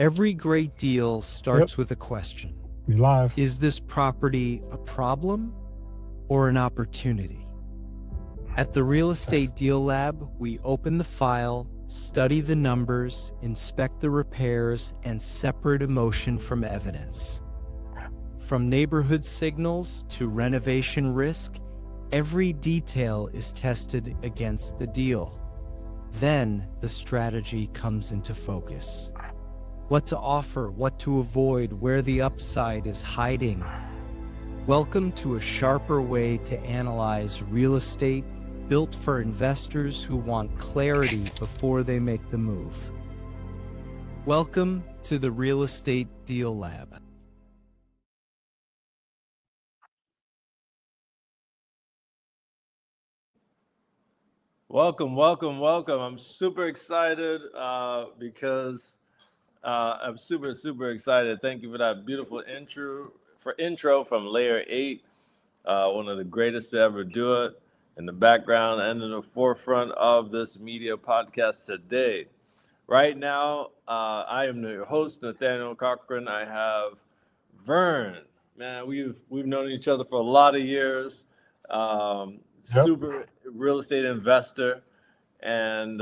Every great deal Yep, starts with a question. we live. Is this property a problem or an opportunity? At the Real Estate Deal Lab, we open the file, study the numbers, inspect the repairs, and separate emotion from evidence. From neighborhood signals to renovation risk, every detail is tested against the deal. Then the strategy comes into focus. What to offer, what to avoid, where the upside is hiding. Welcome to a sharper way to analyze real estate, built for investors who want clarity before they make the move. Welcome to the Real Estate Deal Lab. Welcome, welcome, welcome. I'm super excited because I'm super excited. Thank you for that beautiful intro from Layer 8, one of the greatest to ever do it, in the background and in the forefront of this media podcast today. Right now, I am your host, Nathaniel Cochran. I have Vern. Man, we've known each other for a lot of years. Yep. Super real estate investor. And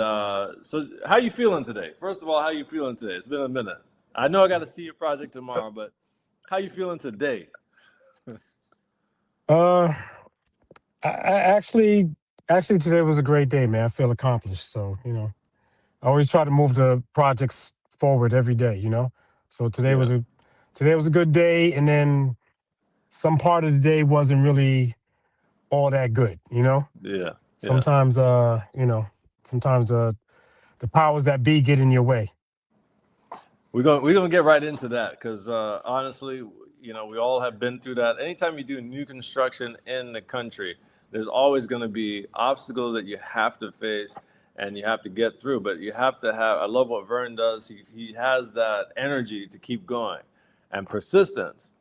so how you feeling today? First of all, how you feeling today? It's been a minute. I know I got to see your project tomorrow, but how you feeling today? Uh, actually, today was a great day, man. I feel accomplished. So, I always try to move the projects forward every day, So Yeah, today was a good day, and then some part of the day wasn't really all that good. yeah, yeah. Sometimes, sometimes the powers that be get in your way. We're gonna get right into that because honestly, we all have been through that. Anytime you do new construction in the country, there's always going to be obstacles that you have to face and you have to get through. But you have to have. I love what Vern does. He has that energy to keep going and persistence.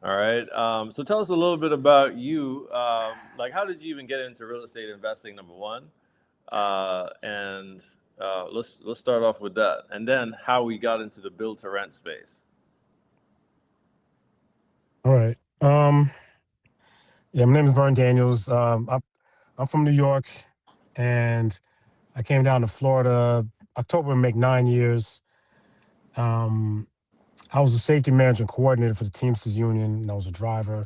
All right. So tell us a little bit about you. Like, how did you even get into real estate investing? Number one, and let's start off with that, and then how we got into the build to rent space. All right. Yeah, my name is Vern Daniels. I'm from New York, and I came down to Florida October, make 9 years. Um, I was a safety manager and coordinator for the Teamsters Union, and I was a driver.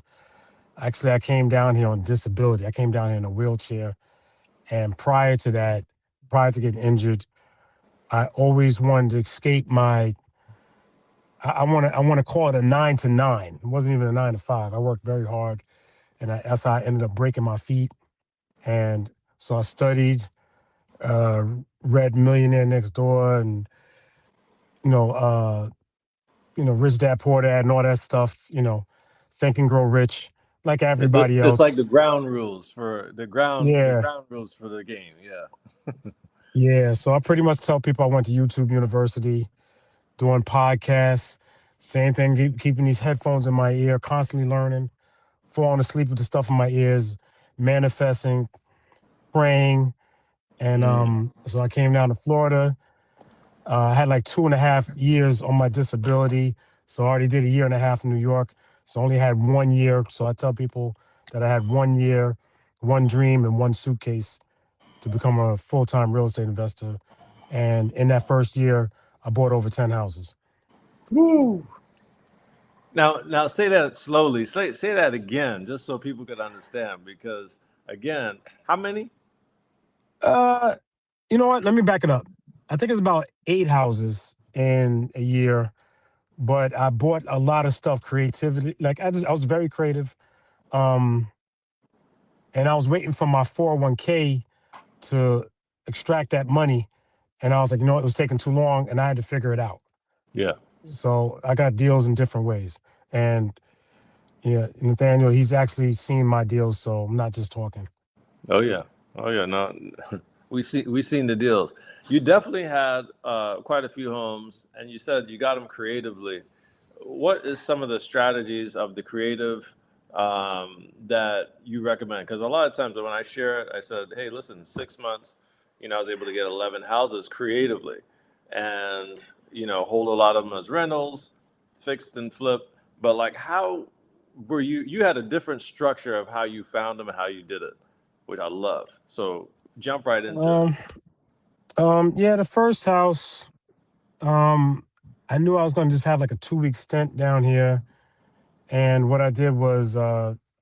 Actually, I came down here on disability. I came down here in a wheelchair. And prior to that, prior to getting injured, I always wanted to escape my. I want to call it a 9 to 9. It wasn't even a 9 to 5. I worked very hard, and that's how I ended up breaking my feet. And so I studied, uh, read Millionaire Next Door, and you know, uh, Rich Dad Poor Dad and all that stuff, Think and Grow Rich, like everybody It's like else. the ground rules for the Yeah, ground rules for the game. Yeah. yeah. So I pretty much tell people I went to YouTube University, doing podcasts, same thing, keeping these headphones in my ear, constantly learning, falling asleep with the stuff in my ears, manifesting, praying. And Mm. so I came down to Florida. I had like 2.5 years on my disability. So I already did a year and a half in New York. So I only had 1 year. So I tell people that I had 1 year, one dream, and one suitcase to become a full-time real estate investor. And in that first year, I bought over 10 houses. Woo. Now say that slowly. Say that again, just so people could understand. Because again, how many? Uh, you know what? Let me back it up. I think it's about 8 houses in a year, but I bought a lot of stuff creativity. Like I was very creative. Um, and I was waiting for my 401k to extract that money. And I was like, it was taking too long and I had to figure it out. Yeah. So I got deals in different ways. And yeah, Nathaniel, he's actually seen my deals. So I'm not just talking. Oh yeah. Oh yeah. No, we seen the deals. You definitely had quite a few homes, and you said you got them creatively. What is some of the strategies of the creative that you recommend? Because a lot of times when I share it, I said, "Hey, listen, 6 months, I was able to get 11 houses creatively," and hold a lot of them as rentals, fixed and flip. But like, how were you had a different structure of how you found them and how you did it, which I love. So jump right into it. Um, yeah, the first house, um, I knew I was going to just have like a 2 week stint down here. And what I did was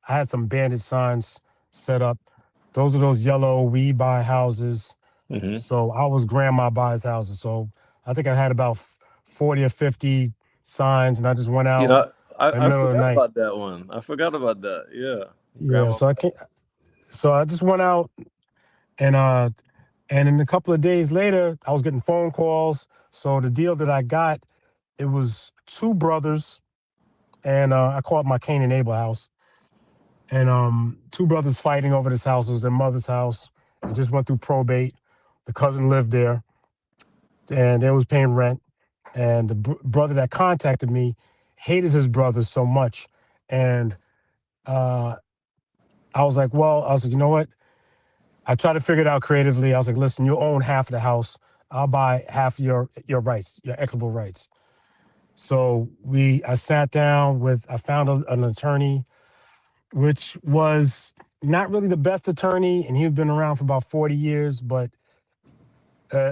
I had some bandit signs set up. Those are those yellow we buy houses. Hmm. So I was grandma buys houses. So I think I had about 40 or 50 signs, and I just went You out know, in the I middle of the forgot night. about that one. I forgot about that. Yeah, Yeah, grandma. so I just went out and in a couple of days later, I was getting phone calls. So the deal that I got, it was two brothers, and I call it my Cain and Abel house. And two brothers fighting over this house. It was their mother's house. It just went through probate. The cousin lived there, and they was paying rent. And the brother that contacted me hated his brother so much, and uh, I was like, well, I was like, you know what? I tried to figure it out creatively. I was like, listen, you own half of the house. I'll buy half your rights, your equitable rights. So I sat down with, I found an attorney, which was not really the best attorney, and he'd been around for about 40 years, but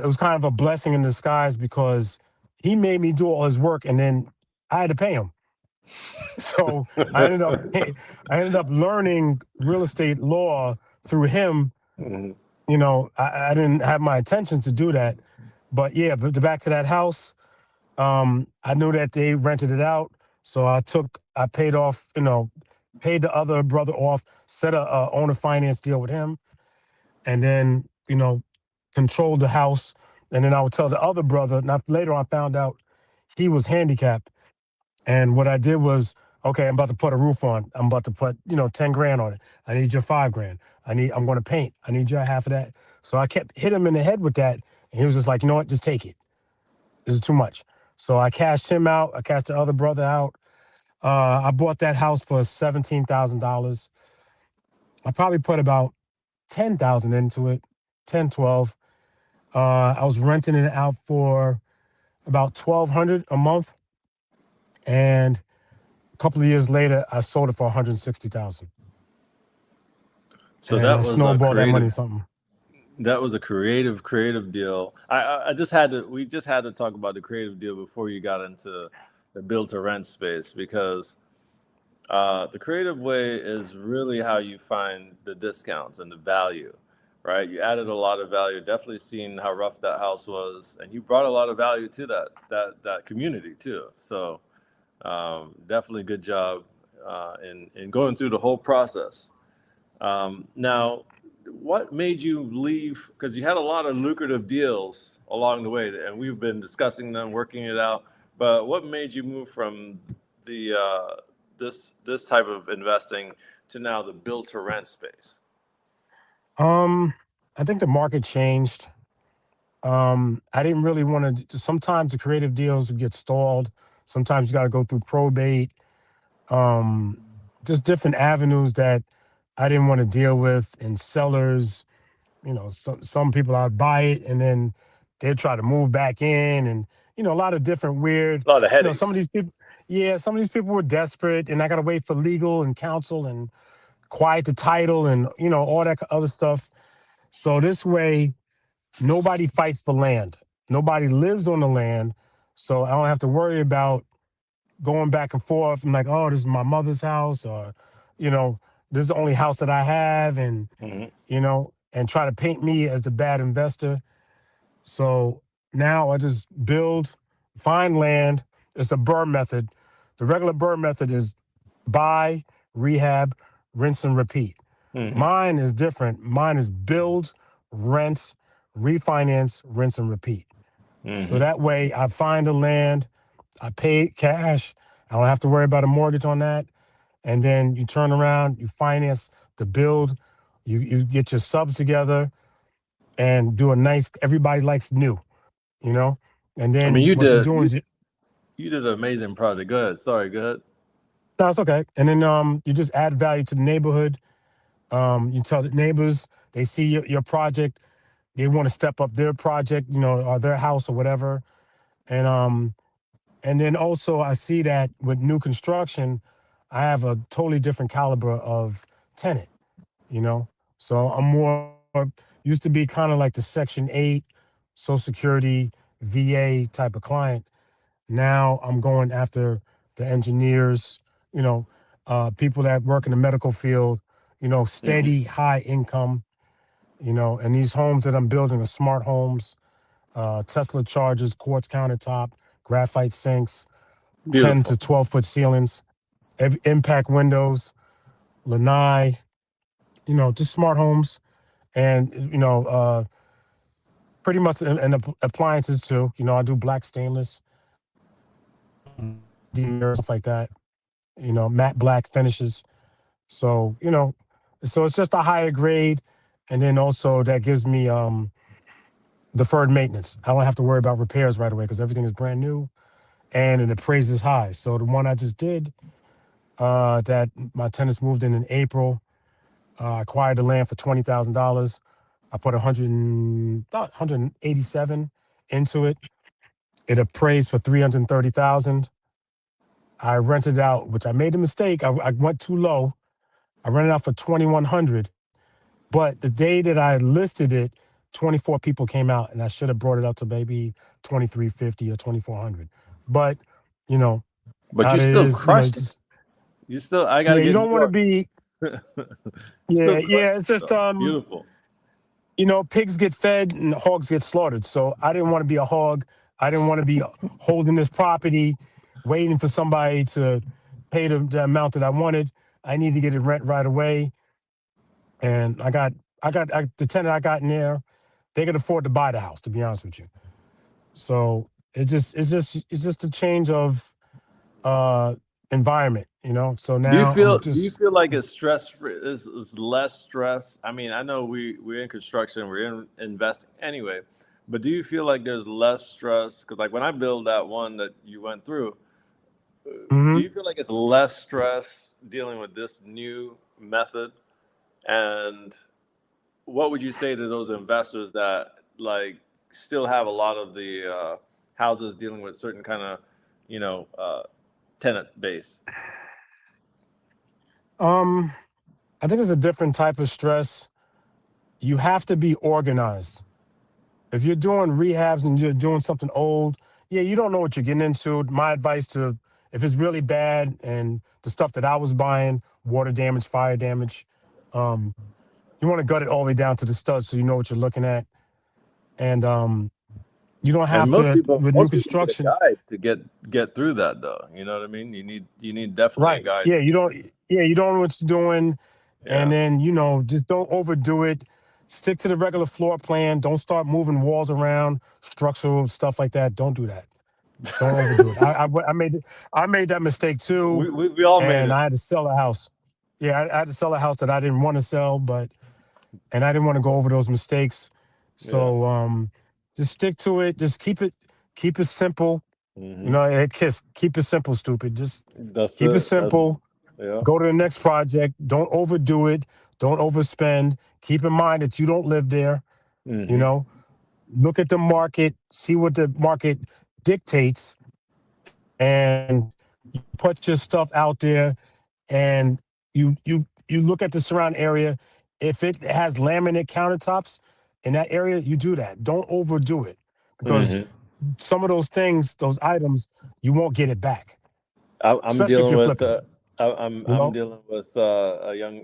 it was kind of a blessing in disguise because he made me do all his work, and then I had to pay him. So I ended up learning real estate law through him. Mhm. I didn't have my intention to do that, but yeah, but back to that house, I knew that they rented it out, so I paid off, paid the other brother off, set a owner finance deal with him, and then controlled the house, and then I would tell the other brother. Now later I found out he was handicapped, and what I did was, okay, I'm about to put a roof on. I'm about to put, 10 grand on it. I need your 5 grand. I'm going to paint. I need your half of that. So I kept hit him in the head with that. And he was just like, you know what? Just take it. This is too much. So I cashed him out. I cashed the other brother out. I bought that house for $17,000. I probably put about 10,000 into it, 10, 12. I was renting it out for about 1,200 a month. And a couple of years later, I sold it for 160,000, So and that I was a snowballed that money creative. something. That was a creative deal. I just had to. We just had to talk about the creative deal before you got into the build to rent space because the creative way is really how you find the discounts and the value, right? You added a lot of value. Definitely seen how rough that house was, and you brought a lot of value to that community too. So definitely good job in going through the whole process. Now, what made you leave? Because you had a lot of lucrative deals along the way, and we've been discussing them, working it out. But what made you move from the this type of investing to now the build to rent space? Um, I think the market changed. I didn't really want to. Sometimes the creative deals get stalled. Sometimes you got to go through probate. Um, just different avenues that I didn't want to deal with, and sellers. Some people I'd buy it and then they'd try to move back in, and a lot of different weird. A lot of Some of headaches. these people, yeah, some of these people were desperate, and I got to wait for legal and counsel and quiet the title and all that other stuff. So this way, nobody fights for land. Nobody lives on the land, so I don't have to worry about going back and forth. I'm like, oh, this is my mother's house, or you know, this is the only house that I have, and Hmm. and try to paint me as the bad investor. So now I just find land. It's a burr method. The regular burr method is buy, rehab, rinse, and repeat. Hmm. Mine is different. Mine is build, rent, refinance, rinse, and repeat. So Hmm. that way I find the land, I pay cash. I don't have to worry about a mortgage on that. And then you turn around, you finance the build, you get your subs together and do a nice, everybody likes new, you know? And I mean, then what you're doing is you did an amazing project. Go ahead. Sorry. Go ahead. no, it's okay. And then you just add value to the neighborhood. You tell the neighbors, they see your project, they want to step up their project, or their house or whatever. And and then also I see that with new construction, I have a totally different caliber of tenant, you know. So I'm more used to be kind of like the Section 8, Social Security, VA type of client. Now I'm going after the engineers, you know, people that work in the medical field, Hmm. steady, high income, and these homes that I'm building are smart homes, Tesla chargers, quartz countertop, graphite sinks, 10 to Beautiful. 12-foot ceilings, impact windows, lanai, just smart homes. And, pretty much, and appliances too. I do black stainless, mirrors, stuff like that, matte black finishes. So, so it's just a higher grade. And then also that gives me deferred maintenance. I don't have to worry about repairs right away because everything is brand new and it appraises high. So the one I just did, that my tenants moved in April, acquired the land for $20,000. I put 187 into it. It appraised for 330,000. I rented out, which I made a mistake. I went too low. I rented out for 2,100. But the day that I listed it, 24 people came out, and I should have brought it up to maybe 2,350 or 2,400. But you know But how you it still is. crushing it. Just You still, I got yeah. to You get New don't want to York. be. You still Yeah, crushing yeah. It's it just though. Beautiful. pigs get fed and hogs get slaughtered. So I didn't want to be a hog. I didn't want to be holding this property, waiting for somebody to pay the amount that I wanted. I need to get it rent right away. And the tenant I got in there, they could afford to buy the house, to be honest with you. So it's just a change of uh environment. So now I'm Do you just feel like it's stress free, is less stress? I mean, I know we're in construction, we're in investing anyway, but do you feel like there's less stress? Because like when I build that one that you went through, do mhm. you feel like it's less stress dealing with this new method? And what would you say to those investors that like still have a lot of the houses dealing with certain kind of, you know, tenant base? um I think it's a different type of stress. You have to be organized. If you're doing rehabs and you're doing something old, yeah, you don't know what you're getting into. My advice to if it's really bad and the stuff that I was buying, water damage, fire damage, um, you want to gut it all the way down to the studs so you know what you're looking at. And you don't And have to with new most people need a construction. guide to get through that though. You know what I mean? You need definitely a Right. guide. Yeah, you don't know what you're doing. And Yeah. then, just don't overdo it. Stick to the regular floor plan. Don't start moving walls around, structural stuff like that. Don't do that. Don't overdo it. I made that mistake too, We all made and it. I had to sell a house. Yeah, I had to sell a house that I didn't want to sell, and I didn't want to go over those mistakes. Yeah. So just stick to it. Just keep it simple. Hmm. Keep it simple, stupid. Just That's keep it it. That's simple. yeah. Go to the next project. Don't overdo it. Don't overspend. Keep in mind that you don't live there. You Hmm. know, look at the market, see what the market dictates, and you put your stuff out there, and you look at the surrounding area. If it has laminate countertops in that area, you do that. Don't overdo it because Hmm. some of those things, those items, you won't get it back, I'm especially if dealing you're with flipping. You I'm know, dealing with a young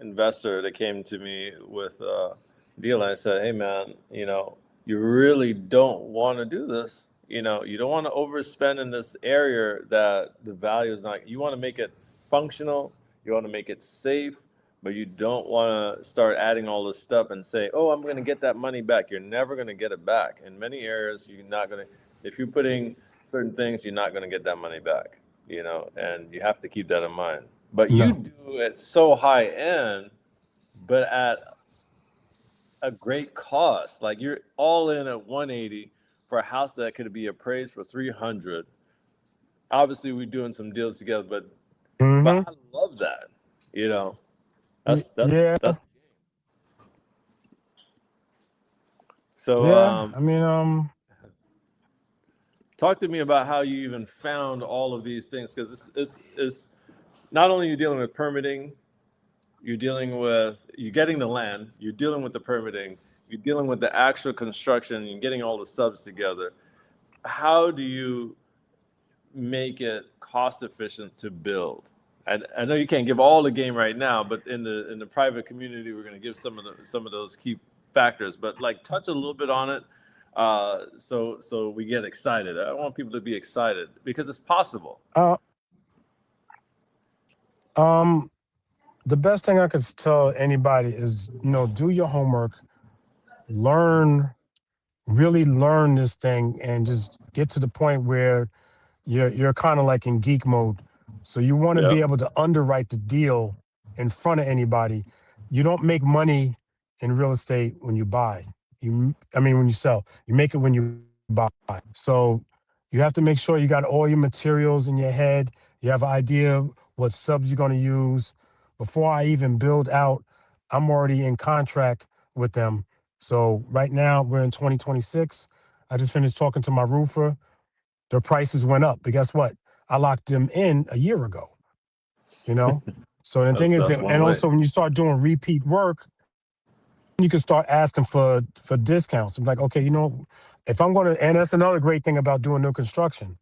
investor that came to me with a deal. And I said, "Hey man, you know, you really don't want to do this. You know, you don't want to overspend in this area that the value is not. You want to make it functional. You want to make it safe, but you don't want to start adding all this stuff and say, oh, I'm going to get that money back. You're never going to get it back. In many areas, you're not going to. If you're putting certain things, you're not going to get that money back." You know, and you have to keep that in mind. But you no. do it so high end, but at a great cost. Like you're all in at 180 for a house that could be appraised for 300. Obviously, we're doing some deals together, but Hmm. I love that. You know, Yeah, that's so. yeah. I mean, Talk to me about how you even found all of these things, because it's not only you're dealing with permitting, you're getting the land, you're dealing with the permitting, you're dealing with the actual construction, you're getting all the subs together. How do you make it cost efficient to build? I know you can't give all the game right now, but in the private community, we're going to give some of those key factors. But like touch a little bit on it, so we get excited. I want people to be excited because it's possible. The best thing I could tell anybody is, do your homework, really learn this thing, and just get to the point where you're kind of like in geek mode. So you want to be able to underwrite the deal in front of anybody. You don't make money in real estate when you buy. When you sell, you make it when you buy. So you have to make sure you got all your materials in your head. You have an idea what subs you're going to use. Before I even build out, I'm already in contract with them. So right now we're in 2026. I just finished talking to my roofer. Their prices went up, but guess what? I locked them in a year ago. So the thing is that, and also when you start doing repeat work, you can start asking for discounts. I'm like, okay, if I'm going to, and that's another great thing about doing new construction.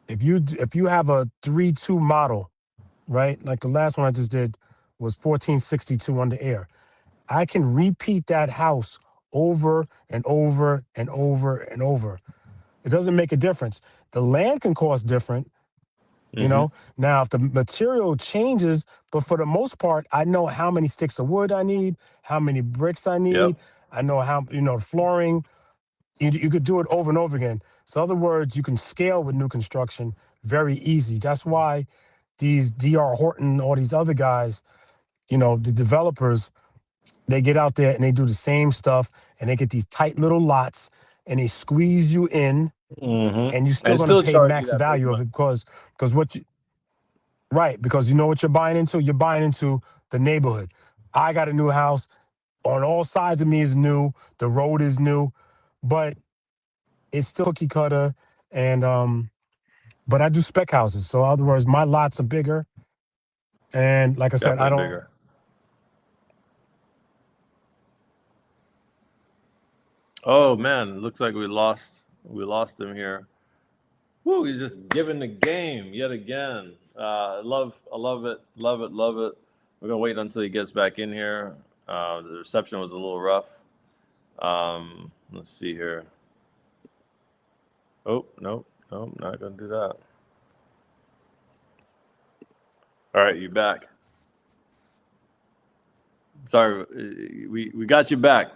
If you have a 3-2 model, right? Like the last one I just did was 1462 under air. I can repeat that house over and over and over and over. It doesn't make a difference. The land can cost different, Now, if the material changes, but for the most part, I know how many sticks of wood I need, how many bricks I need. I know how, flooring. You could do it over and over again. So in other words, you can scale with new construction very easy. That's why these D.R. Horton, all these other guys, the developers, they get out there and they do the same stuff, and they get these tight little lots, and they squeeze you in, and you're still going to pay max value of it because because you know what you're buying into? You're buying into the neighborhood. I got a new house. On all sides of me is new. The road is new, but it's still cookie cutter. And but I do spec houses. So in other words, my lots are bigger. And like I said, I don't. Bigger. Oh man, looks like we lost him here. Woo, he's just giving the game yet again. I love it. We're gonna wait until he gets back in here. The reception was a little rough. Let's see here. Oh, no, not gonna do that. All right, you back. Sorry, we got you back.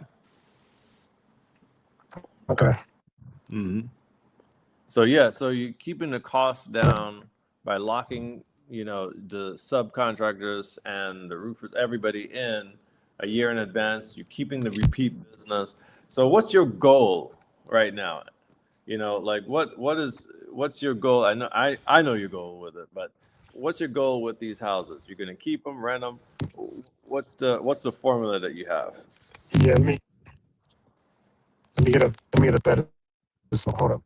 Okay. So you're keeping the costs down by locking, the subcontractors and the roofers, everybody in a year in advance. You're keeping the repeat business. So what's your goal right now? What's your goal? I know your goal with it, but what's your goal with these houses? You're gonna keep them, rent them. What's the formula that you have? Yeah, let me get a better. So hold up.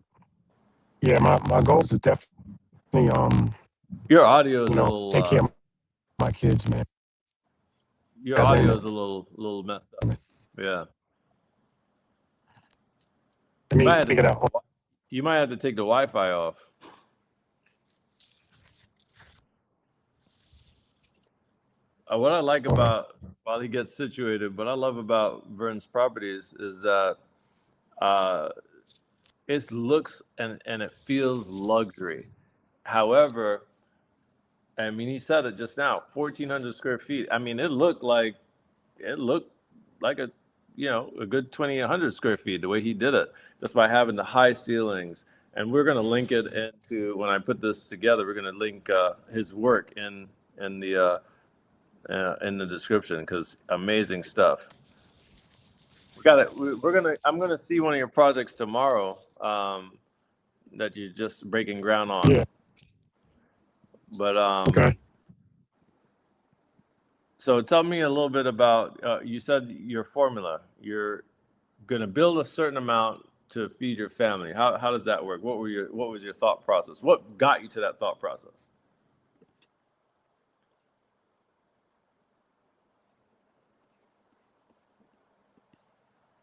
Yeah, my goal is to definitely Your audio is a little take care of my kids, man. Your audio is a little messed up. Yeah. Let me figure it out. You might have to take the Wi-Fi off. What I like about, while he gets situated, what I love about Vern's properties is that it looks and it feels luxury. However, he said it just now, 1,400 square feet. It looked like a good 2,800 square feet the way he did it, just by having the high ceilings. And we're going to link it into, when I put this together, we're going to link his work in the description, because amazing stuff. I'm gonna see one of your projects tomorrow that you're just breaking ground on. Yeah. But okay. So tell me a little bit about, you said your formula. You're gonna build a certain amount, to feed your family? How does that work? What was your thought process? What got you to that thought process?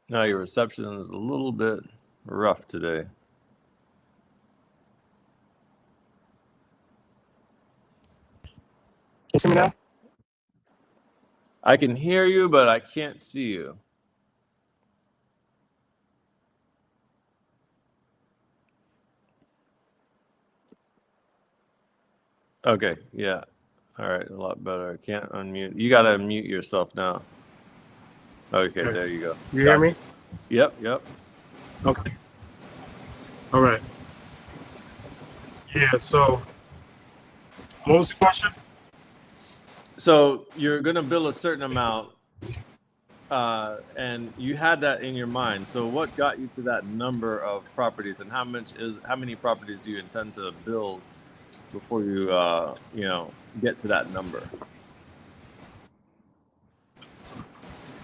Now your reception is a little bit rough today. Can you see me now? I can hear you, but I can't see you. Okay, yeah. All right, a lot better. I can't unmute. You got to unmute yourself now. Okay, there you go. You hear me? Yep. Okay. All right. Yeah, so what was the question? So you're going to bill a certain amount, and you had that in your mind. So what got you to that number of properties, and how many properties do you intend to build before you get to that number?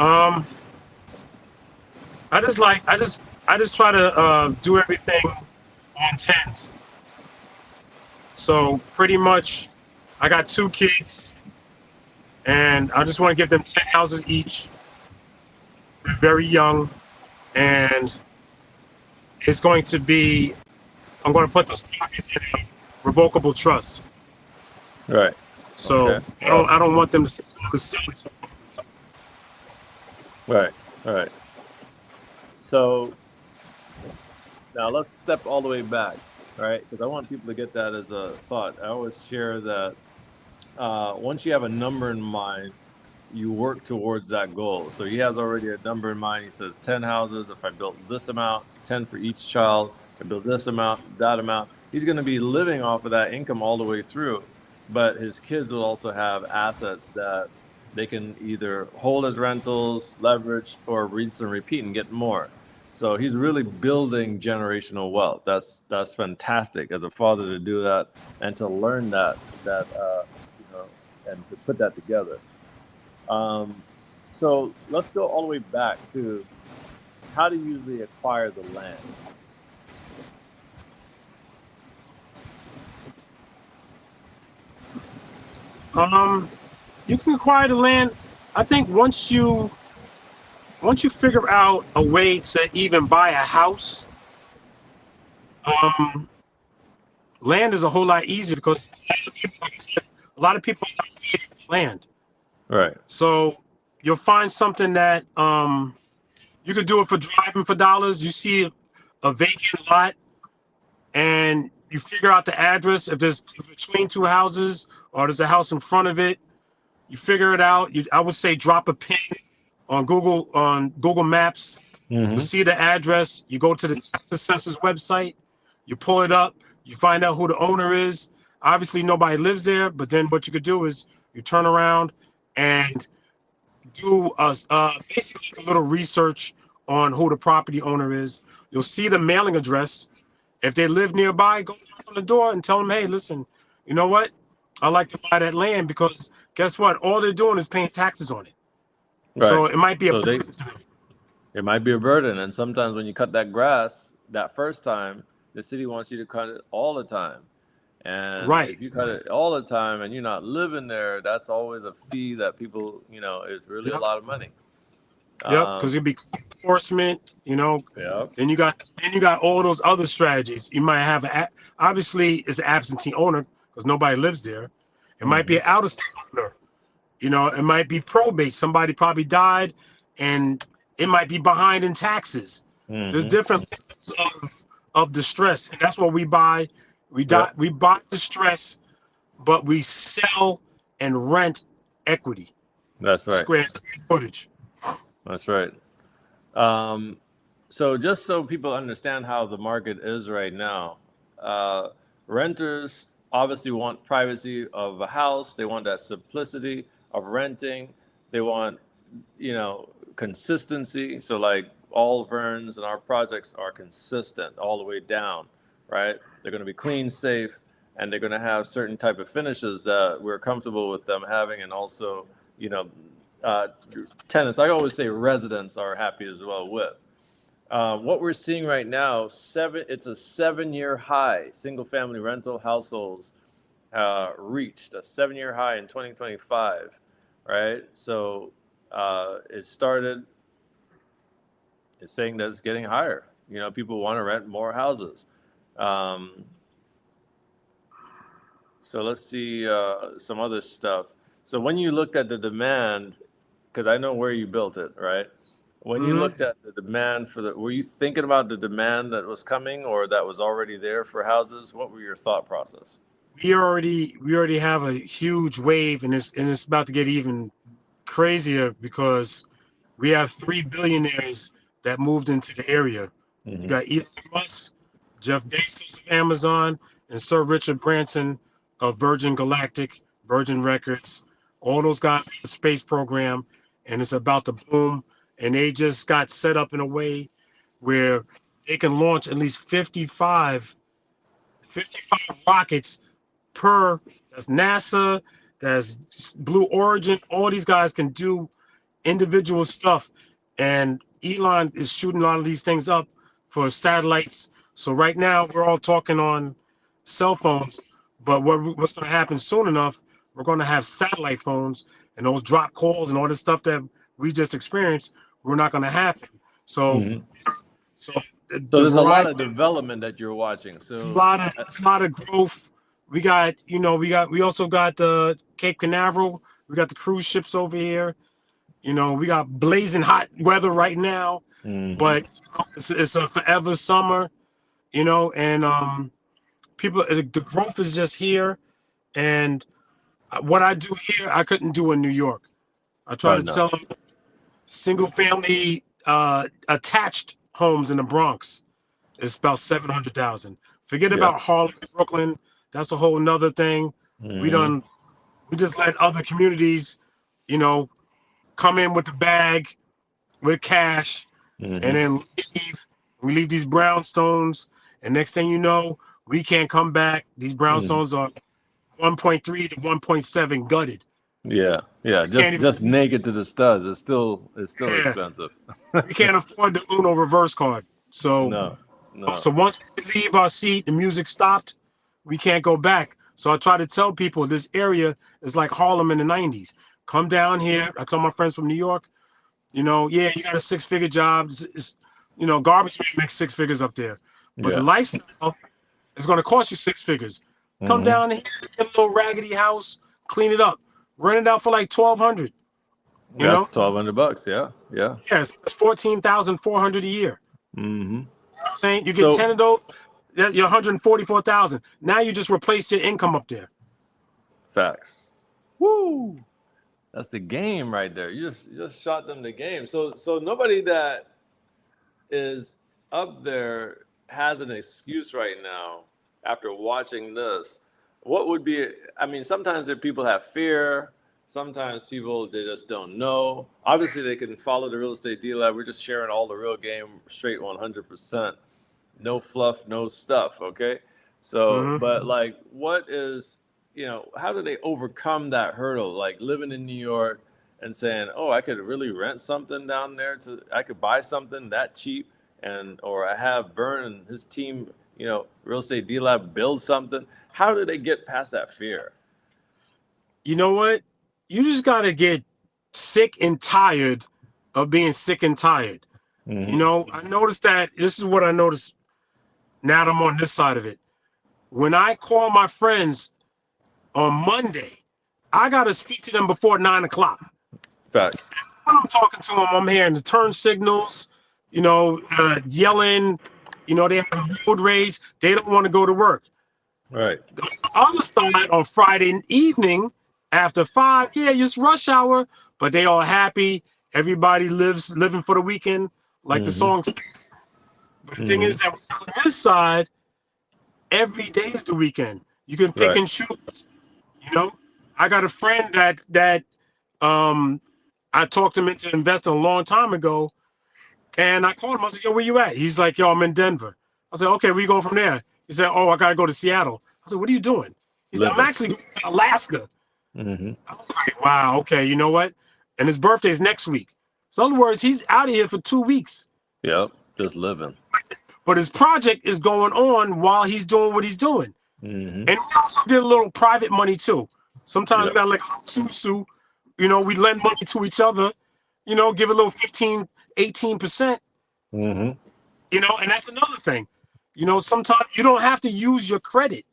I just try to do everything on tens. So pretty much, I got 2 kids, and I just want to give them 10 houses each. They're very young, and it's going to be, I'm going to put those properties in a revocable trust. Right. So Okay. I don't want them to sell it. Right. So now let's step all the way back, right? Because I want people to get that as a thought. I always share that once you have a number in mind, you work towards that goal. So he has already a number in mind. He says 10 houses. If I built this amount, 10 for each child, I build this amount, that amount. He's going to be living off of that income all the way through. But his kids will also have assets that they can either hold as rentals, leverage, or rinse and repeat and get more. So he's really building generational wealth. That's fantastic as a father to do that and to learn that and to put that together. So let's go all the way back to how to usually acquire the land. You can acquire the land. I think once you figure out a way to even buy a house, land is a whole lot easier because a lot of people have land. Right. So you'll find something that you could do it for driving for dollars. You see a vacant lot and you figure out the address. If there's between 2 houses or there's a house in front of it, you figure it out. I would say drop a pin on Google Maps. Mm-hmm. You see the address. You go to the tax assessor's website. You pull it up. You find out who the owner is. Obviously, nobody lives there. But then what you could do is you turn around and do basically a little research on who the property owner is. You'll see the mailing address. If they live nearby, go knock on the door and tell them, hey, listen, you know what? I'd like to buy that land because guess what? All they're doing is paying taxes on it. Right. So it might be it might be a burden. And sometimes when you cut that grass that first time, the city wants you to cut it all the time. And right. If you cut it all the time and you're not living there, that's always a fee that people, is really a lot of money. Yep, because it'd be enforcement, Yep. Then you got all those other strategies. You might have obviously it's an absentee owner because nobody lives there. It might be an out-of-state owner. It might be probate. Somebody probably died, and it might be behind in taxes. There's different levels of distress, and that's what we buy. We buy distress, but we sell and rent equity. That's right. Square footage. That's right. So just so people understand how the market is right now, renters obviously want privacy of a house. They want that simplicity of renting. They want, consistency. So like all Verns and our projects are consistent all the way down, right? They're going to be clean, safe, and they're going to have certain type of finishes that we're comfortable with them having, and also, tenants. I always say residents are happy as well with. What we're seeing right now, it's a 7-year high. Single family rental households reached a 7-year high in 2025, right? So it's saying that it's getting higher. You know, people want to rent more houses. So let's see some other stuff. So when you looked at the demand, because I know where you built it, right? When you looked at the demand were you thinking about the demand that was coming or that was already there for houses? What were your thought process? We already have a huge wave, and it's about to get even crazier because we have 3 billionaires that moved into the area. You got Elon Musk, Jeff Bezos of Amazon, and Sir Richard Branson of Virgin Records. All those guys in the space program, and it's about to boom. And they just got set up in a way where they can launch at least 55 rockets per. That's NASA, that's Blue Origin. All these guys can do individual stuff, and Elon is shooting a lot of these things up for satellites. So right now we're all talking on cell phones, but what's going to happen soon enough, we're going to have satellite phones, and those drop calls and all this stuff that we just experienced, we're not going to happen. So so there's a lot of development that you're watching. So it's a lot of growth. We also got the Cape Canaveral. We got the cruise ships over here. You know, we got blazing hot weather right now, but it's a forever summer, you know, and the growth is just here. And what I do here, I couldn't do in New York. I try to sell single family attached homes in the Bronx. It's about 700,000. Forget about Harlem, Brooklyn. That's a whole nother thing. We just let other communities, you know, come in with the bag, with cash, and then leave. We leave these brownstones, and next thing you know, we can't come back. These brownstones are 1.3 to 1.7 gutted. Yeah, so just naked to the studs. It's still expensive. We can't afford the Uno reverse card. So no. So once we leave our seat, the music stopped. We can't go back. So I try to tell people this area is like Harlem in the 90s. Come down here. I tell my friends from New York, you know, yeah, you got a 6-figure job. You know, garbage man makes 6 figures up there. But the lifestyle is going to cost you 6 figures. Come down here, get a little raggedy house, clean it up, rent it out for like $1,200. You know, $1,200. Yeah. Yes, it's $14,400 a year. Saying you get 10 of those, you're 144,000. Now you just replaced your income up there. Facts. Woo! That's the game right there. You just shot them the game. So nobody that is up there has an excuse right now after watching this. What would be? I mean, sometimes people have fear. Sometimes people, they just don't know. Obviously, they can follow the Real Estate Deal Lab. We're just sharing all the real game, straight 100%. No fluff, no stuff, okay? So, but like, what is, you know, how do they overcome that hurdle? Like living in New York and saying, oh, I could really rent something down there, I could buy something that cheap, or I have Vern and his team, you know, Real Estate Deal Lab build something. How do they get past that fear? You know what? You just got to get sick and tired of being sick and tired. You know, I noticed that this is what I noticed now that I'm on this side of it. When I call my friends on Monday, I got to speak to them before 9 o'clock. Facts. When I'm talking to them, I'm hearing the turn signals, you know, yelling, you know, they have road rage. They don't want to go to work. Right. The other side on Friday evening, after 5, yeah, it's rush hour, but they all happy. Everybody living for the weekend, like the song says. But the thing is that on this side, every day is the weekend. You can pick and choose. You know, I got a friend that I talked him into investing a long time ago, and I called him. I said, "Yo, where you at?" He's like, "Yo, I'm in Denver." I said, "Okay, where you going from there?" He said, "Oh, I gotta go to Seattle." I said, "What are you doing?" He said, "I'm actually going to Alaska." I was like, wow, okay, you know what? And his birthday's next week. So in other words, he's out of here for 2 weeks. Yep. Just living. But his project is going on while he's doing what he's doing. Mm-hmm. And we also did a little private money too. Sometimes Yep. we got like susu, you know, we lend money to each other, you know, give a little 15, 18%, Mm-hmm. you know, and that's another thing. You know, sometimes you don't have to use your credit,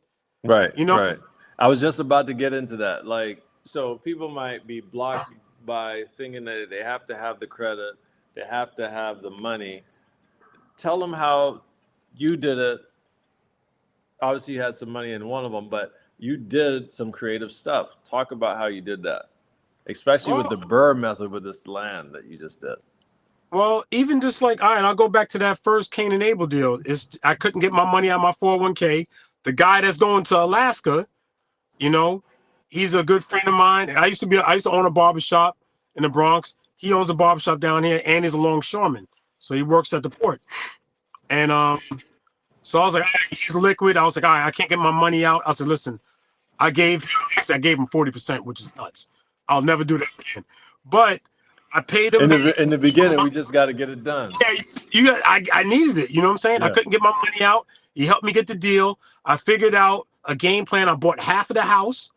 Right. you know. Right. I was just about to get into that. Like, so people might be blocked by thinking that they have to have the credit, they have to have the money. Tell them how you did it. Obviously, you had some money in one of them, but you did some creative stuff. Talk about how you did that, especially with the Burr method with this land that you just did. Well, even just like, all right, I'll go back to that first Cain and Abel deal. I couldn't get my money out of my 401k. The guy that's going to Alaska, you know, he's a good friend of mine. I used to own a barbershop in the Bronx. He owns a barbershop down here, and he's a longshoreman. So he works at the port. And so I was like, all right, he's liquid. I was like, all right, I can't get my money out. I said, listen, I gave him 40%, which is nuts. I'll never do that again. But I paid him in the beginning. We just got to get it done. Yeah, I needed it. You know what I'm saying? Yeah. I couldn't get my money out. He helped me get the deal. I figured out a game plan. I bought half of the house.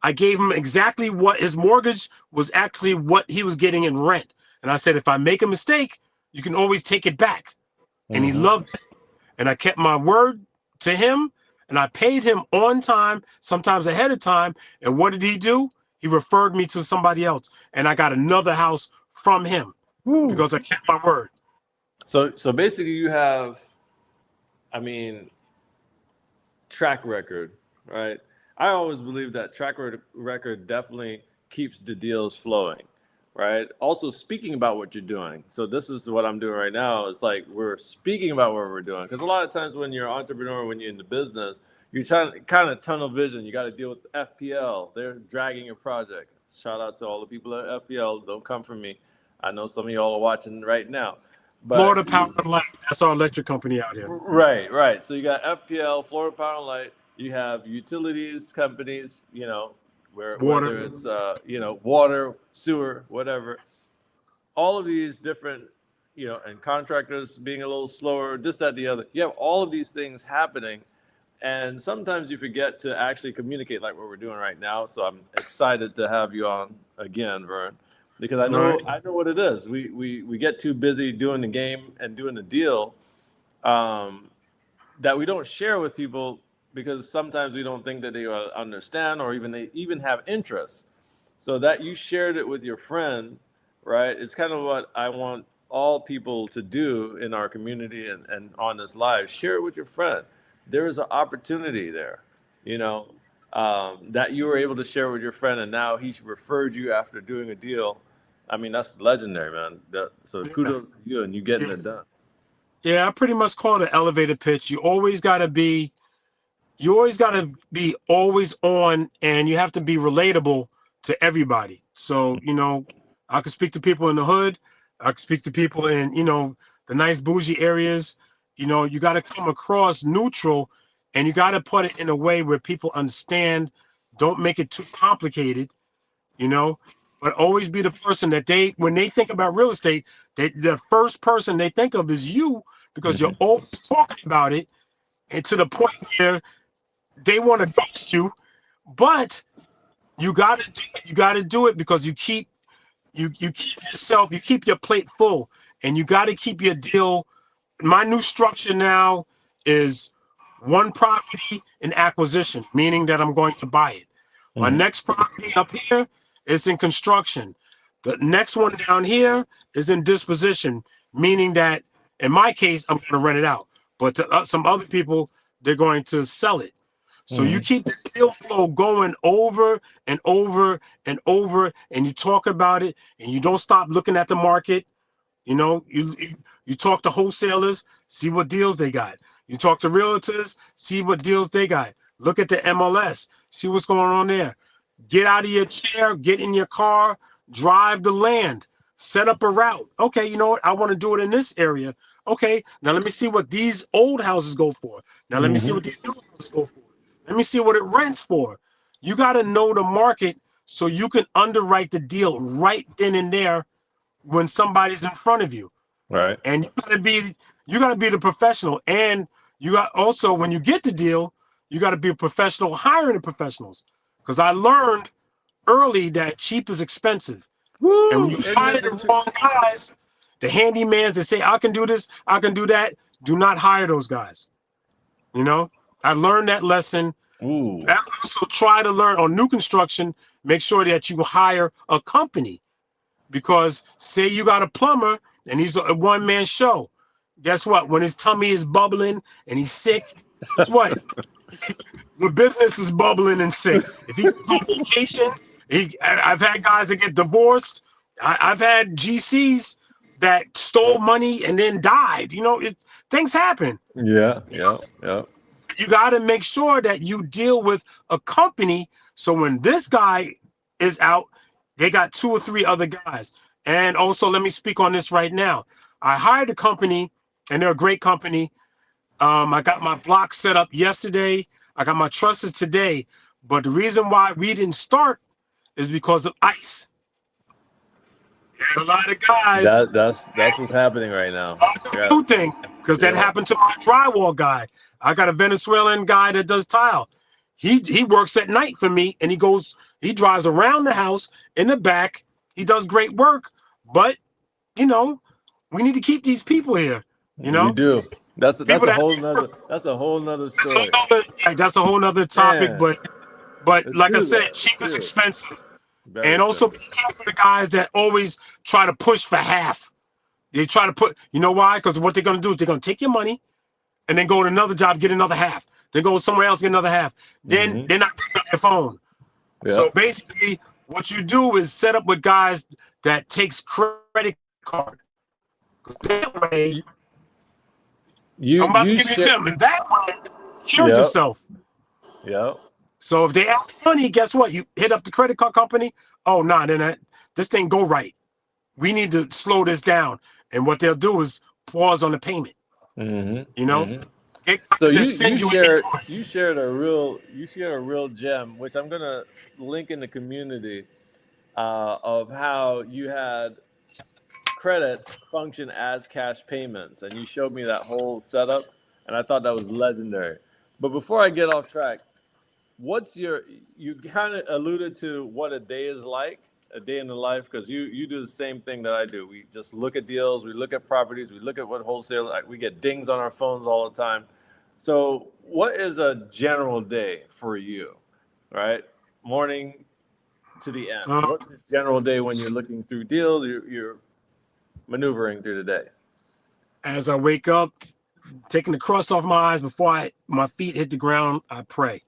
I gave him exactly what his mortgage was, actually what he was getting in rent. And I said, if I make a mistake, you can always take it back. And he loved it. And I kept my word to him, and I paid him on time, sometimes ahead of time. And what did he do? He referred me to somebody else, and I got another house from him because I kept my word. So basically, you have, I mean, track record, right? I always believe that track record definitely keeps the deals flowing, right? Also speaking about what you're doing. So this is what I'm doing right now. It's like we're speaking about what we're doing. Because a lot of times when you're an entrepreneur, when you're in the business, you're trying to kind of tunnel vision. You got to deal with FPL. They're dragging your project. Shout out to all the people at FPL. Don't come from me. I know some of y'all are watching right now. But Florida Power and Light, that's our electric company out here. Right. So you got FPL, Florida Power and Light. You have utilities companies, you know, whether it's you know, water, sewer, whatever. All of these different, you know, and contractors being a little slower, this, that, the other. You have all of these things happening, and sometimes you forget to actually communicate like what we're doing right now. So I'm excited to have you on again, Vern, because I know what it is. We get too busy doing the game and doing the deal that we don't share with people, because sometimes we don't think that they understand or even have interest. So that you shared it with your friend, right? It's kind of what I want all people to do in our community and on this live. Share it with your friend. There is an opportunity there, you know, that you were able to share with your friend, and now he referred you after doing a deal. I mean, that's legendary, man. So kudos to you, and you getting it done. Yeah, I pretty much call it an elevator pitch. You always got to be always on, and you have to be relatable to everybody. So, you know, I could speak to people in the hood. I could speak to people in, you know, the nice bougie areas. You know, you got to come across neutral, and you got to put it in a way where people understand. Don't make it too complicated, you know, but always be the person that when they think about real estate, the first person they think of is you, because you're always talking about it, and to the point where they want to ghost you. But you gotta do it because you keep your plate full, and you got to keep your deal. My new structure now is one property in acquisition, meaning that I'm going to buy it. My next property up here is in construction. The next one down here is in disposition, meaning that in my case, I'm going to rent it out. But to some other people, they're going to sell it. So you keep the deal flow going over and over and over, and you talk about it, and you don't stop looking at the market. You know, you talk to wholesalers, see what deals they got. You talk to realtors, see what deals they got. Look at the MLS, see what's going on there. Get out of your chair, get in your car, drive the land, set up a route. Okay, you know what? I want to do it in this area. Okay, now let me see what these old houses go for. Now let me see what these new houses go for. Let me see what it rents for. You got to know the market so you can underwrite the deal right then and there when somebody's in front of you. Right. And you got to be You got to be the professional, and you got also, when you get the deal, you got to be a professional hiring the professionals. Because I learned early that cheap is expensive. And when Woo! you Isn't hire it the wrong guys, the handymans that say, I can do this, I can do that, do not hire those guys. You know, I learned that lesson. Ooh. I also try to learn on new construction, make sure that you hire a company. Because say you got a plumber and he's a one-man show. Guess what? When his tummy is bubbling and he's sick, guess what? The business is bubbling and sick. If he goes on vacation, I've had guys that get divorced. I've had GCs that stole money and then died. You know, things happen. Yeah. You got to make sure that you deal with a company. So when this guy is out, they got 2 or 3 other guys. And also, let me speak on this right now. I hired a company, and they're a great company. I got my block set up yesterday. I got my trusses today. But the reason why we didn't start is because of ICE. And a lot of guys. That's what's happening right now. That's a new thing, because that happened to my drywall guy. I got a Venezuelan guy that does tile. He works at night for me, and he drives around the house in the back. He does great work, but you know, we need to keep these people here. You know, we do. That's a whole nother story. That's a whole nother topic. Man. But like I said, cheap is expensive. And also be careful the guys that always try to push for half. They try to put, you know why? Because what they're going to do is they're going to take your money and then go to another job, get another half. They go somewhere else, get another half. Then they're not picking up your phone. Yeah. So basically, what you do is set up with guys that takes credit card. That way, I'm about to give you a tip. And that way, shield yourself. Yep. So if they act funny, guess what? You hit up the credit card company. Oh, no, then this thing go right. We need to slow this down. And what they'll do is pause on the payment. You know? So you shared a real gem, which I'm gonna link in the community, of how you had credit function as cash payments, and you showed me that whole setup, and I thought that was legendary. But before I get off track, you kind of alluded to what a day is like, a day in the life, because you do the same thing that I do. We just look at deals, we look at properties, we look at what wholesale, we get dings on our phones all the time. So what is a general day for you, right? Morning to the end. What's a general day when you're looking through deals, you're maneuvering through the day? As I wake up, taking the crust off my eyes before my feet hit the ground, I pray.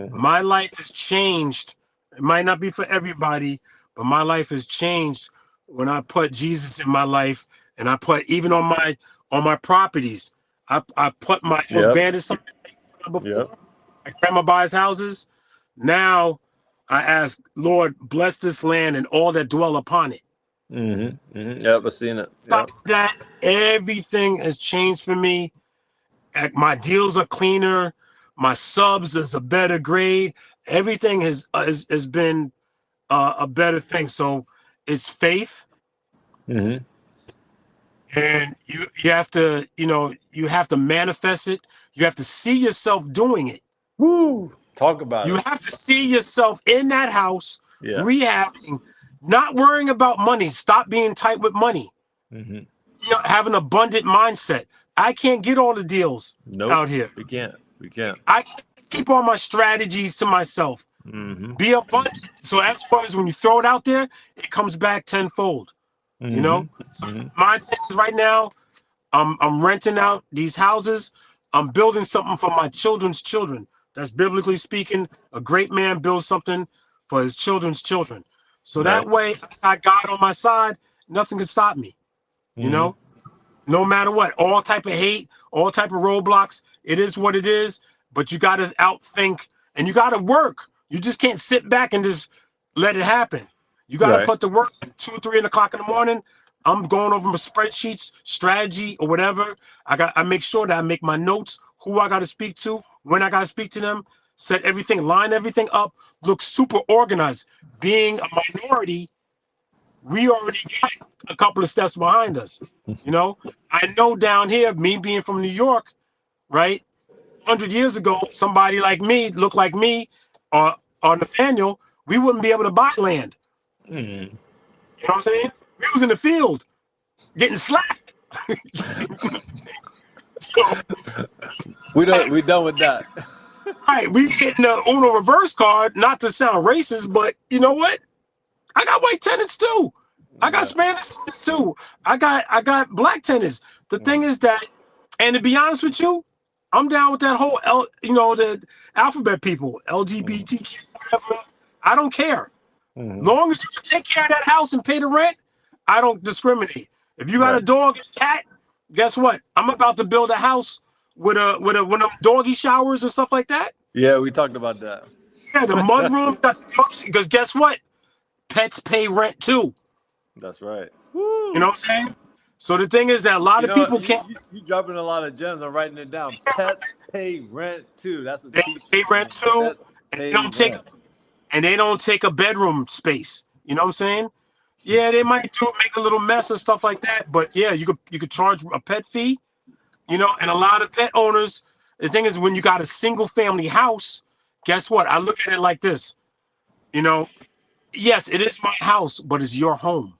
My life has changed. It might not be for everybody, but my life has changed when I put Jesus in my life, and I put even on my properties. I put my those bandits before. My grandma buys houses. Now I ask, Lord, bless this land and all that dwell upon it. Yep, I've seen it. That everything has changed for me. My deals are cleaner. My subs is a better grade. Everything has been a better thing. So it's faith, and you have to you have to manifest it. You have to see yourself doing it. Woo! Talk about it. You have to see yourself in that house, rehabbing, not worrying about money. Stop being tight with money. Have an abundant mindset. I can't get all the deals out here. We can't. I keep all my strategies to myself. Be abundant. So as far as when you throw it out there, it comes back tenfold. You know? So my things right now, I'm renting out these houses. I'm building something for my children's children. That's biblically speaking, a great man builds something for his children's children. So that way, I got God on my side, nothing can stop me. You know? No matter what, all type of hate, all type of roadblocks, it is what it is, but you got to outthink and you got to work. You just can't sit back and just let it happen. You got to put the work at 2 or 3 o'clock in the morning. I'm going over my spreadsheets, strategy or whatever. I make sure that I make my notes, who I got to speak to, when I got to speak to them, set everything, line everything up, look super organized. Being a minority, we already got a couple of steps behind us. You know, I know down here, me being from New York, right? 100 years ago, somebody like me, look like me, or Nathaniel, we wouldn't be able to buy land. Mm. You know what I'm saying? We was in the field getting slapped. So, We done with that. right, we getting the Uno reverse card, not to sound racist, but you know what? I got white tenants too. I got Yeah. Spanish tenants too. I got black tenants. The thing is that, and to be honest with you, I'm down with that whole the alphabet people, LGBTQ, whatever. I don't care. Mm-hmm. Long as you can take care of that house and pay the rent, I don't discriminate. If you got a Right. dog and a cat, guess what? I'm about to build a house with one of them doggy showers and stuff like that. Yeah, we talked about that. Yeah, the mud room got the dogs, because guess what? Pets pay rent too. That's right. You know what I'm saying? So the thing is that a lot You of know, people can't you dropping a lot of gems. I'm writing it down. Pets pay rent too. That's a they T. pay rent too, Pets and pay rent. they don't take a bedroom space. You know what I'm saying? Yeah, they might make a little mess and stuff like that, but yeah, you could charge a pet fee. You know, and a lot of pet owners. The thing is, when you got a single family house, guess what? I look at it like this. You know, yes, it is my house, but it's your home.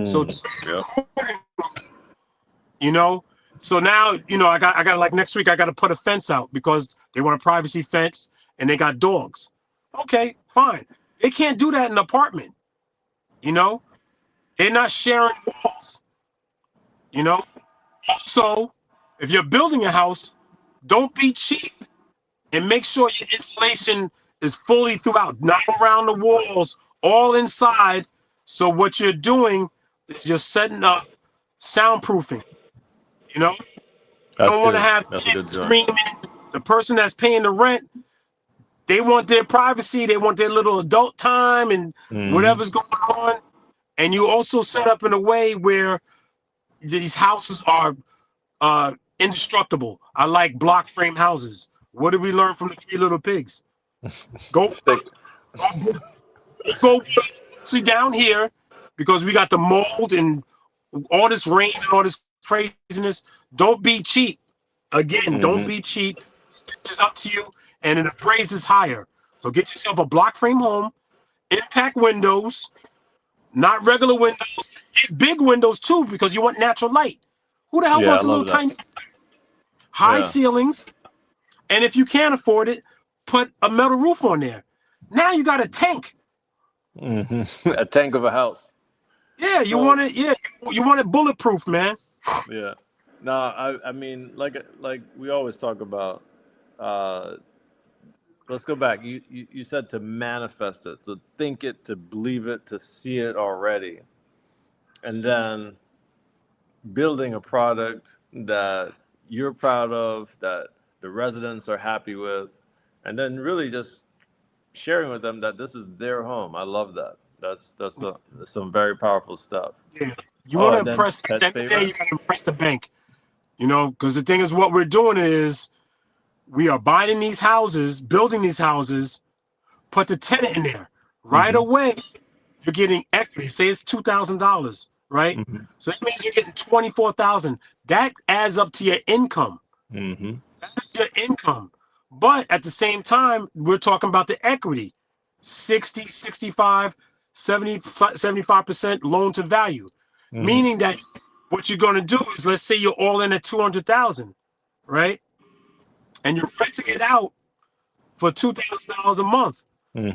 So, Yep. you know, so now, I got like next week, I got to put a fence out because they want a privacy fence and they got dogs. Okay, fine. They can't do that in an apartment. You know, they're not sharing walls. You know, also, if you're building a house, don't be cheap and make sure your insulation is fully throughout, not around the walls, all inside. So what you're doing is you're setting up soundproofing. You know, you That's don't want to good. have That's a kids good joint. screaming. The person that's paying the rent, they want their privacy. They want their little adult time and Mm-hmm. whatever's going on. And you also set up in a way where these houses are indestructible. I like block frame houses. What did we learn from the Three Little Pigs? Go, Stick. go see down here because we got the mold and all this rain and all this craziness. Don't be cheap. Again, don't Mm-hmm. be cheap. It's up to you, and it appraises higher. So get yourself a block frame home, impact windows, not regular windows. Get big windows too because you want natural light. Who the hell Yeah, I wants a little love that. tiny high Yeah. ceilings? And if you can't afford it, put a metal roof on there. Now you got a tank. Mm-hmm. A tank of a house. Yeah, you So want it. Yeah, you want it bulletproof, man. yeah. No, I mean, like we always talk about. Uh, let's go back. You said to manifest it, to think it, to believe it, to see it already, and then building a product that you're proud of, that the residents are happy with, and then really just sharing with them that this is their home. I love that. That's some very powerful stuff. Yeah, you Oh, want to and then impress. At the pets end of pay the day, you rent. got to impress the bank. You know, because the thing is, what we're doing is we are buying these houses, building these houses, put the tenant in there right Mm-hmm. away. You're getting equity. Say it's $2,000, right? Mm-hmm. So that means you're getting 24,000. That adds up to your income. Mm-hmm. That's your income. But at the same time, we're talking about the equity 60, 65, 70, 75% loan to value. Mm-hmm. Meaning that what you're going to do is, let's say you're all in at 200,000, right? And you're renting it out for $2,000 a month.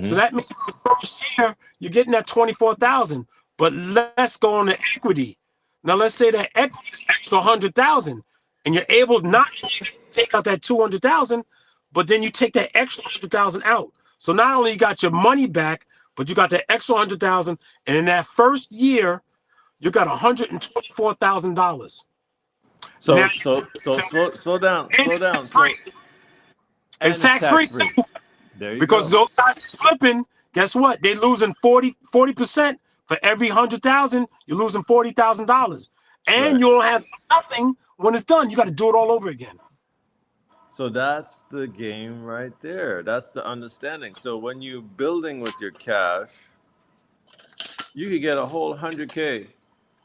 So Mm-hmm. that means the first year you're getting that 24,000. But let's go on the equity. Now let's say that equity is extra 100,000, and you're able not only to take out that 200,000, but then you take that extra 100,000 out. So not only you got your money back, but you got that extra 100,000, and in that first year you got $124,000. Now So slow down, and slow it's down. tax free. So It's and it's tax tax free free. too. There you Because go. those guys is flipping, guess what? They losing 40% for every 100,000. You're losing $40,000, and Right. you don't have nothing when it's done. You got to do it all over again. So that's the game right there. That's the understanding. So when you building with your cash, you could get a whole 100K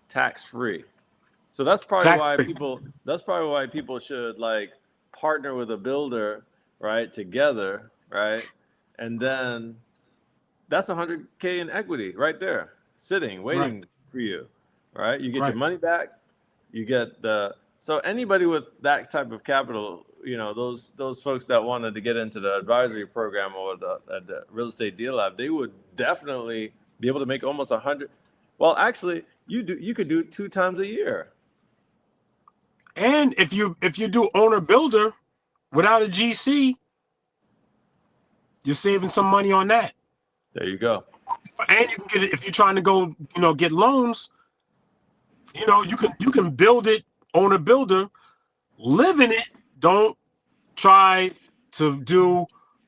tax free. So that's probably why people should like partner with a builder, right, together, right? And then that's 100K in equity right there, sitting, waiting for you, right? You get your money back. You get so anybody with that type of capital, you know, those folks that wanted to get into the advisory program or the real estate deal lab, they would definitely be able to make almost 100. Well, actually, you could do it 2 times a year. And if you do owner builder without a GC, you're saving some money on that. There you go. And you can get it if you're trying to go, you know, get loans. You know, you can build it, owner builder, live in it. Don't try to do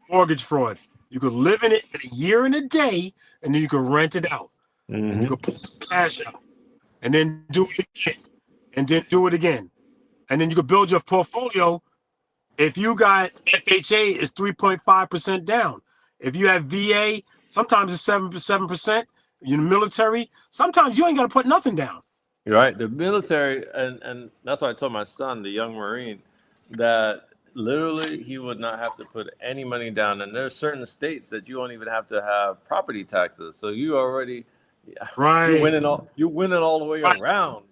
mortgage fraud. You could live in it in a year and a day, and then you could rent it out. And you could pull some cash out, and then do it again, and then do it again. And then you could build your portfolio. If you got FHA, it's 3.5% down. If you have VA, sometimes it's 7%. You're in the military, sometimes you ain't got to put nothing down. You're right. The military, and that's why I told my son, the young Marine, that literally he would not have to put any money down. And there's certain states that you don't even have to have property taxes. So you already, you're winning all the way around.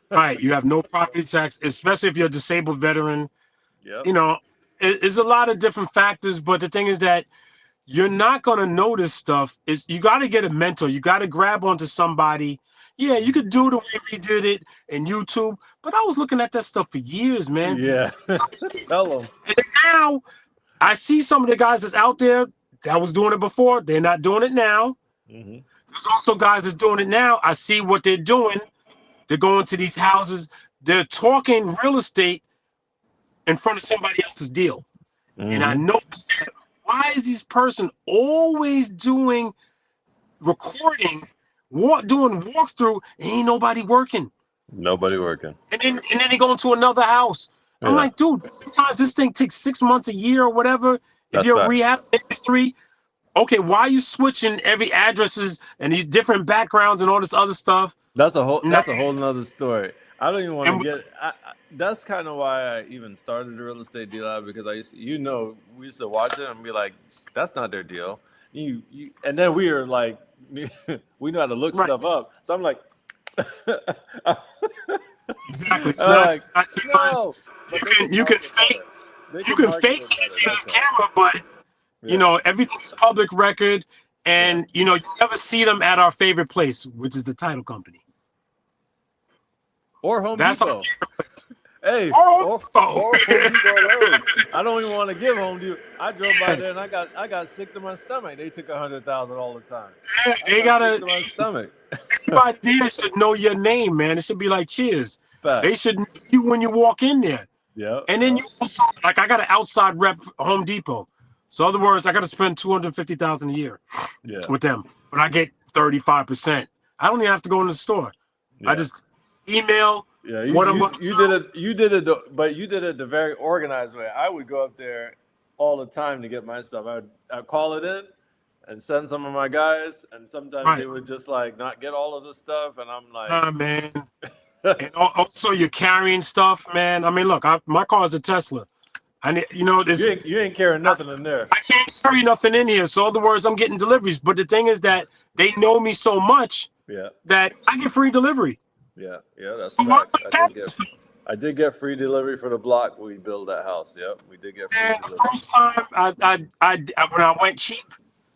Right. You have no property tax, especially if you're a disabled veteran. Yep. You know, it's a lot of different factors, but the thing is that you're not going to notice stuff. Is you got to get a mentor. You got to grab onto somebody. Yeah, you could do the way we did it in YouTube, but I was looking at that stuff for years, man. Yeah. Tell them. And now I see some of the guys that's out there that was doing it before. They're not doing it now. There's also guys that's doing it now. I see what they're doing. They're going to these houses. They're talking real estate in front of somebody else's deal. And I noticed that, why is this person always doing recording, doing walkthrough, and ain't nobody working? Nobody working. And then they go into another house. I'm like, dude, sometimes this thing takes 6 months, a year, or whatever. If you're rehab industry, okay, why are you switching every addresses and these different backgrounds and all this other stuff? That's a whole nother story. I don't even want to get. That's kind of why I even started the real estate deal out, because I used to, we used to watch it and be like, that's not their deal. And then we are like, we know how to look stuff up. So I'm like, exactly. So you can fake this camera, but you know everything's public record, and you know you never see them at our favorite place, which is the title company or Home Depot. Hey, or Home Depot. I don't even want to give Home Depot. I drove by there and I got sick to my stomach. They took 100,000 all the time. Yeah, they gotta. Sick to my stomach. Everybody there should know your name, man. It should be like Cheers. Fact. They should know you when you walk in there. Yeah. And then you also, like, I got an outside rep Home Depot. So in other words, I got to spend $250,000 a year with them, but I get 35%. I don't even have to go in the store. I just email. Yeah, you did it, but you did it the very organized way. I would go up there all the time to get my stuff. I'd call it in and send some of my guys, and sometimes they would just like not get all of the stuff, and I'm like, nah, man. And also you're carrying stuff, man. I mean, look, my car is a Tesla. You ain't carrying nothing in there. I can't carry nothing in here. So in other words, I'm getting deliveries. But the thing is that they know me so much that I get free delivery. Yeah, that's facts. I did get free delivery for the block we built that house. Yep, we did get free delivery. The first time when I went cheap,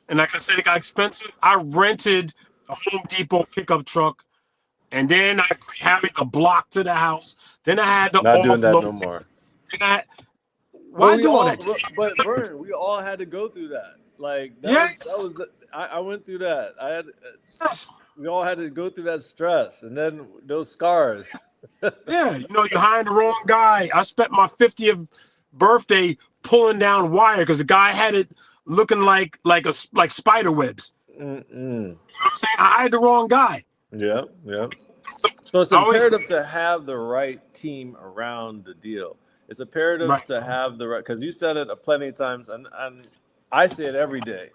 and like I said, it got expensive, I rented a Home Depot pickup truck, and then I carried the block to the house. Then I had to not doing that no more. Why do all that? But Vern, we all had to go through that. Like I went through that. We all had to go through that stress, and then those scars. Yeah, you're hiring the wrong guy. I spent my 50th birthday pulling down wire because the guy had it looking like spider webs. You know what I'm saying? I hired the wrong guy. Yeah. So it's imperative to have the right team around the deal. It's imperative to have the right, because you said it plenty of times, and I say it every day,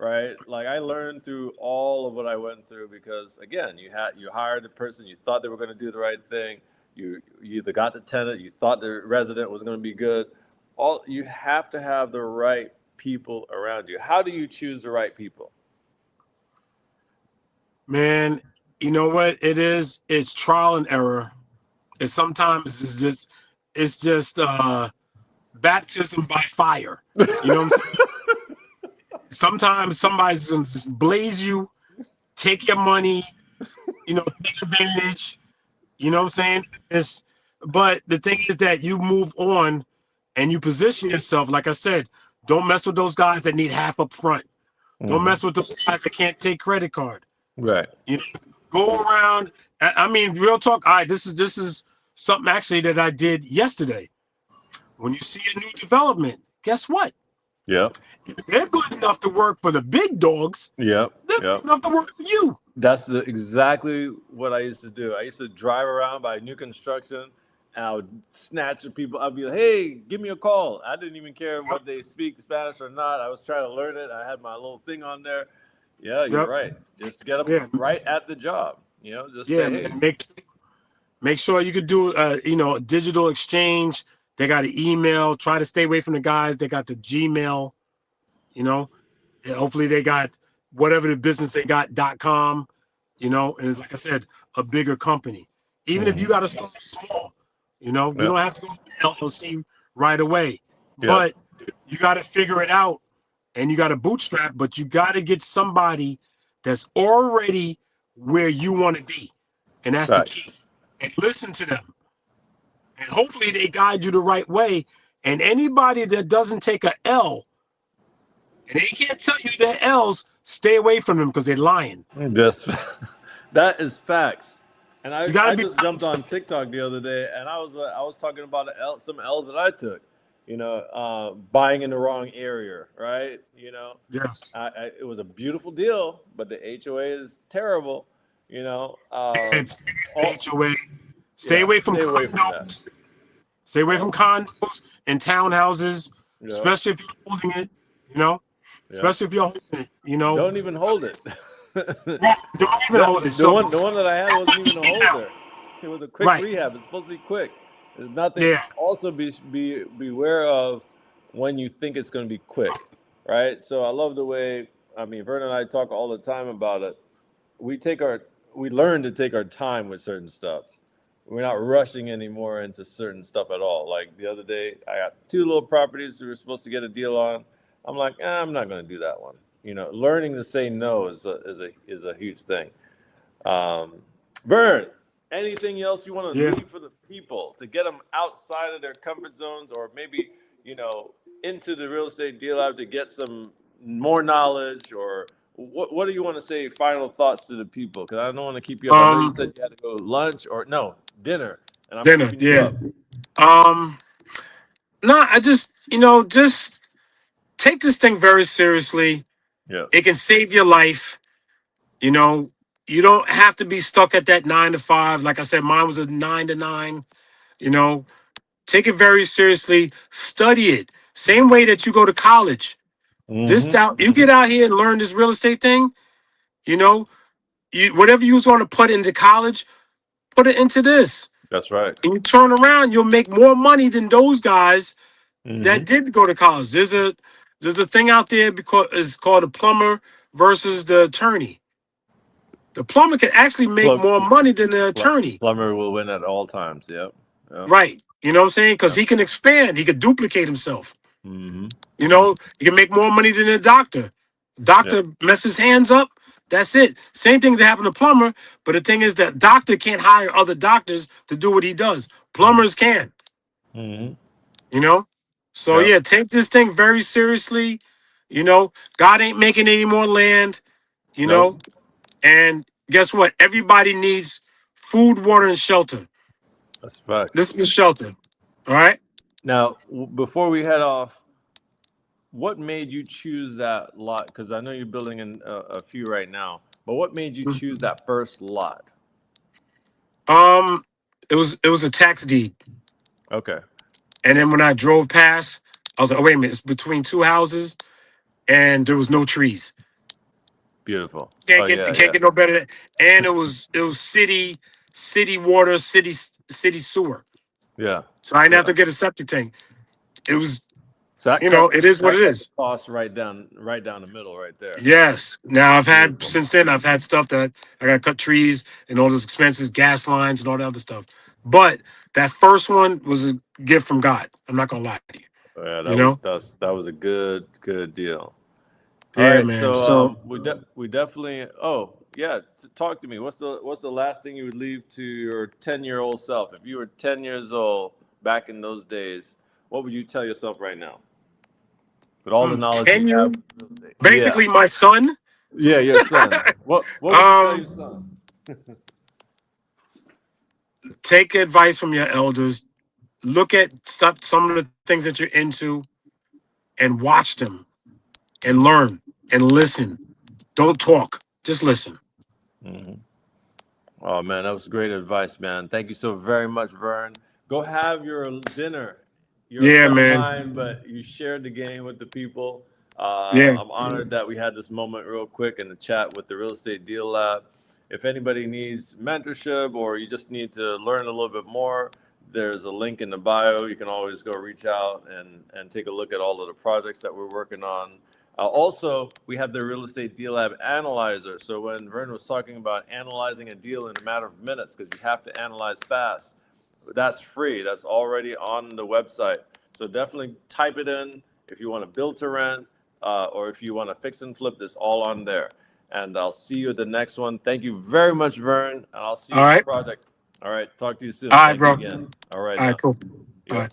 right? Like I learned through all of what I went through because again, you hired the person, you thought they were going to do the right thing. You either got the tenant, you thought the resident was going to be good. All you have to have the right people around you. How do you choose the right people? Man, you know what it is? It's trial and error. And sometimes it's just baptism by fire. You know what I'm saying? Sometimes somebody's gonna just blaze you, take your money, take advantage. You know what I'm saying? But the thing is that you move on and you position yourself. Like I said, don't mess with those guys that need half up front. Don't mess with those guys that can't take credit card. Right. Go around. I mean, real talk. All right, this is something actually that I did yesterday. When you see a new development, guess what? Yep. If they're good enough to work for the big dogs, Yep. they're good enough to work for you. That's exactly what I used to do. I used to drive around by new construction, and I would snatch at people. I'd be like, "Hey, give me a call." I didn't even care what they speak Spanish or not. I was trying to learn it. I had my little thing on there. Yeah, you're right. Just get them right at the job. Just say, "Hey." Man, make sure you could do a digital exchange. They got an email. Try to stay away from the guys. They got the Gmail. And hopefully they got whatever the business they got .com. And it's, like I said, a bigger company. Even if you got to start small, you don't have to go to LLC right away. But you got to figure it out, and you got to bootstrap. But you got to get somebody that's already where you want to be, and that's the key. And listen to them, and hopefully they guide you the right way. And anybody that doesn't take a L, and they can't tell you their L's, stay away from them because they're lying. That is facts. And I just jumped on honest. TikTok the other day, and I was talking about some L's that I took. Buying in the wrong area, right? Yes. It was a beautiful deal, but the HOA is terrible. HOA. Stay away from condos. Stay away from condos and townhouses, especially if you're holding it. Especially if you're holding it. Don't even hold it. Don't even hold it. The one that I had wasn't even a holder. It was a quick rehab. It's supposed to be quick. There's nothing. Yeah. Also, beware of when you think it's going to be quick, right? So I love the way. Vern and I talk all the time about it. We learn to take our time with certain stuff. We're not rushing anymore into certain stuff at all. Like the other day, I got 2 little properties we were supposed to get a deal on. I'm like, I'm not going to do that one. Learning to say no is a huge thing. Vern, anything else you want to leave for the people to get them outside of their comfort zones, or maybe into the real estate deal lab to get some more knowledge, or what do you want to say? Final thoughts to the people, because I don't want to keep you up. I know you said you had to go lunch or dinner, and I'm keeping you up. No, I just just take this thing very seriously. Yeah, it can save your life. You don't have to be stuck at that 9 to 5. Like I said, mine was a 9 to 9. Take it very seriously. Study it. Same way that you go to college. You get out here and learn this real estate thing. Whatever you was going to put into college, put it into this. That's right. And you turn around, you'll make more money than those guys that did go to college. There's a thing out there because it's called a plumber versus the attorney. The plumber can actually make more money than the attorney. Plumber will win at all times. Yep. Right. You know what I'm saying? Because he can expand. He can duplicate himself. He can make more money than a doctor. Doctor messes hands up. That's it. Same thing that happened to plumber. But the thing is that doctor can't hire other doctors to do what he does. Plumbers can. So take this thing very seriously. God ain't making any more land. And guess what? Everybody needs food, water, and shelter. That's facts. This is the shelter. All right. Now, before we head off, what made you choose that lot? Because I know you're building in a few right now, but what made you choose that first lot? It was a tax deed. Okay. And then when I drove past, I was like, oh, wait a minute, it's between 2 houses and there was no trees. Beautiful. Can't Oh get yeah, can't get no better than. And it was city water, city sewer. yeah. So I didn't have Yeah. to get a septic tank. It was, So that it is what it cut the is. cost right down the middle right there. Yes. Now Beautiful. since then I've had stuff that I got to cut trees and all those expenses, gas lines and all that other stuff. But that first one was a gift from God. I'm not gonna lie to you. Yeah, You know? that was a good deal. All Yeah, right, man. so So we definitely. Oh yeah, talk to me. What's the last thing you would leave to your 10-year-old self? If you were 10 years old back in those days, what would you tell yourself right now? With all the knowledge you 10 years, have, in real estate. basically my son. Yeah, your son. What would you tell your son? Take advice from your elders. Look at some of the things that you're into and watch them and learn and listen. Don't talk, just listen. Mm-hmm. Oh man, that was great advice, man. Thank you so very much, Vern. Go have your dinner. You're a Yeah, friend of man. mine, but you shared the game with the people. Yeah. I'm honored that we had this moment real quick in the chat with the Real Estate Deal Lab. If anybody needs mentorship or you just need to learn a little bit more, there's a link in the bio. You can always go reach out and take a look at all of the projects that we're working on. Also, we have the Real Estate Deal Lab Analyzer. So when Vern was talking about analyzing a deal in a matter of minutes, because you have to analyze fast, that's free. That's already on the website. So definitely type it in if you want to build to rent or if you want to fix and flip. This all on there. And I'll see you at the next one. Thank you very much, Vern. And I'll see you All at the right. project. All right. Talk to you soon. All right, Thank you bro. again. All right All right, now. cool. All Yep. right.